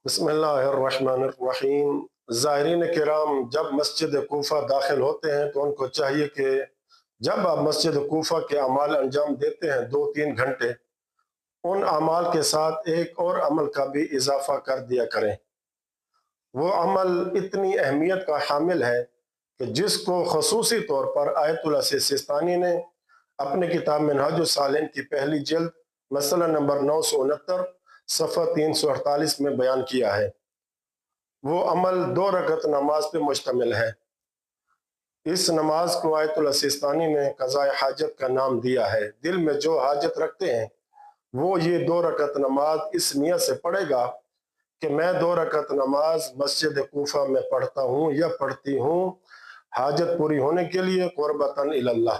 बिस्मिल्लाहिर्रहमानिर्रहीम। ज़ाहिरीन किराम, जब मस्जिद कूफा दाखिल होते हैं तो उनको चाहिए कि जब आप मस्जिद कूफा के अमाल अंजाम देते हैं 2-3 घंटे, उन अमाल के साथ एक और अमल का भी इजाफा कर दिया करें। वो अमल इतनी अहमियत का हामिल है कि जिसको खसूसी तौर पर आयतुल्लाह सिस्तानी ने अपनी किताब मिनहाजुस सालिन की पहली जिल्द मसला नंबर 969 सफ़ा 348 में बयान किया है। वो अमल 2 रकत नमाज पे मुश्तमिल है। इस नमाज को आयतुल्लाह सिस्तानी ने क़ज़ाए हाजत का नाम दिया है। दिल में जो हाजत रखते हैं वो ये 2 रकत नमाज इस नियत से पढ़ेगा कि मैं 2 रकत नमाज मस्जिद कूफा में पढ़ता हूँ या पढ़ती हूँ हाजत पूरी होने के लिए कुर्बतन इलल्लाह।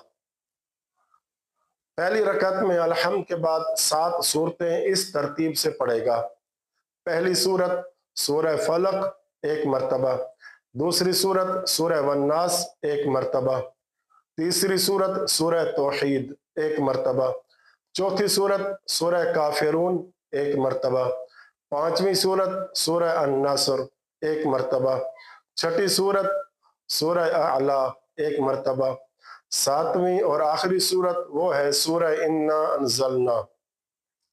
पहली रकत में अलहम्द के बाद 7 सूरतें इस तरतीब से पढ़ेगा। पहली सूरत सूरह फलक 1 मरतबा, दूसरी सूरत सूरह वन्नास 1 मरतबा, तीसरी सूरत सूरह तौहीद 1 मरतबा, चौथी सूरत सूरह काफिरून 1 मरतबा, पांचवी सूरत सूरह अन-नस्र 1 मरतबा, छठी सूरत सूरह अला 1 मरतबा, सातवीं और आखिरी सूरत वो है सूरह इन्ना अंज़लना,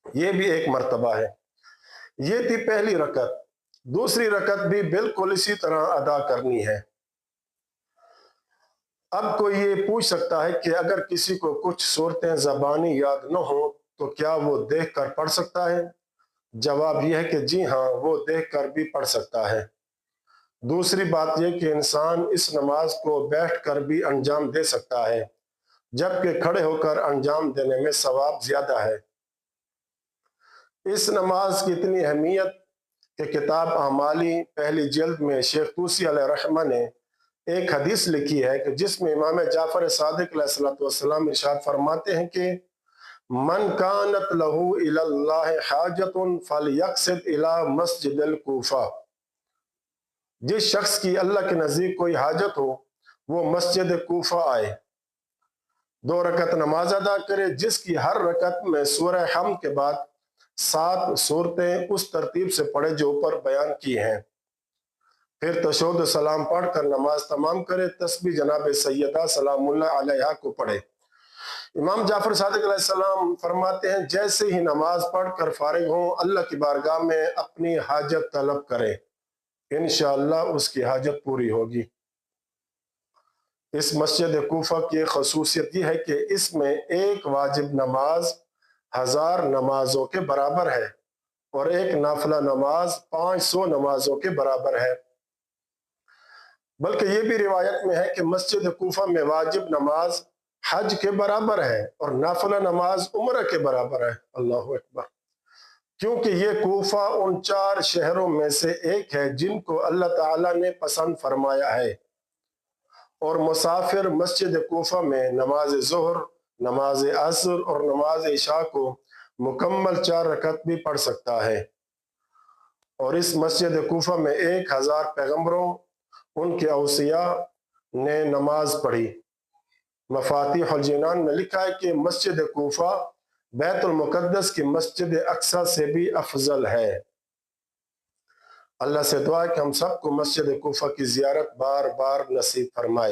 ये भी 1 मरतबा है। ये थी पहली रकत। दूसरी रकत भी बिल्कुल इसी तरह अदा करनी है। अब कोई ये पूछ सकता है कि अगर किसी को कुछ सूरतें ज़बानी याद न हो तो क्या वो देख कर पढ़ सकता है? जवाब यह है कि जी हाँ, वो देख कर भी पढ़ सकता है। दूसरी बात यह कि इंसान इस नमाज को बैठ कर भी अंजाम दे सकता है, जबकि खड़े होकर अंजाम देने में सवाब ज्यादा है। इस नमाज की इतनी अहमियत कि किताब आमाली पहली जिल्द में शेख तूसी अलैहिर्रहमा ने एक हदीस लिखी है कि जिसमें इमाम जाफर सादिक अलैहिस्सलाम इरशाद फरमाते हैं कि मन कानत लहू इलल्लाह हाजतुन फलयक़सिद इला मस्जिदिल कूफा। जिस शख्स की अल्लाह के नज़दीक कोई हाजत हो वो मस्जिद कूफा आए, 2 रकत नमाज अदा करे, जिसकी हर रकत में सूरह हम के बाद 7 सूरतें उस तरतीब से पढ़े जो ऊपर बयान की हैं। फिर तशहुद सलाम पढ़कर नमाज तमाम करे, तस्बीह जनाब सैयदा सलामुल्लाह अलैहा को पढ़े। इमाम जाफर सादिक अलैहिस्सलाम फरमाते हैं, जैसे ही नमाज पढ़कर फारिग हों अल्लाह की बारगाह में अपनी हाजत तलब करें, इंशाअल्लाह उसकी हाजत पूरी होगी। इस मस्जिद कूफा की खसूसियत यह है कि इसमें एक वाजिब नमाज 1000 नमाजों के बराबर है और एक नाफिला नमाज 500 नमाजों के बराबर है। बल्कि ये भी रिवायत में है कि मस्जिद कूफा में वाजिब नमाज हज के बराबर है और नाफिला नमाज उम्र के बराबर है। अल्लाहु अकबर। क्योंकि ये कूफा उन 4 शहरों में से एक है जिनको अल्लाह ताला ने पसंद फरमाया है, और मुसाफिर मस्जिद कूफा में नमाज ज़ोहर, नमाज असर और नमाज इशा को मुकम्मल 4 रकत भी पढ़ सकता है। और इस मस्जिद कूफा में 1000 पैगम्बरों, उनके औसिया ने नमाज पढ़ी। मफातिहुल जिनान में लिखा है कि मस्जिद कूफा बैतुल मुक़द्दस की मस्जिद अक्सा से भी अफजल है। अल्लाह से दुआ है कि हम सबको मस्जिद कूफा की ज़ियारत बार बार नसीब फरमाए।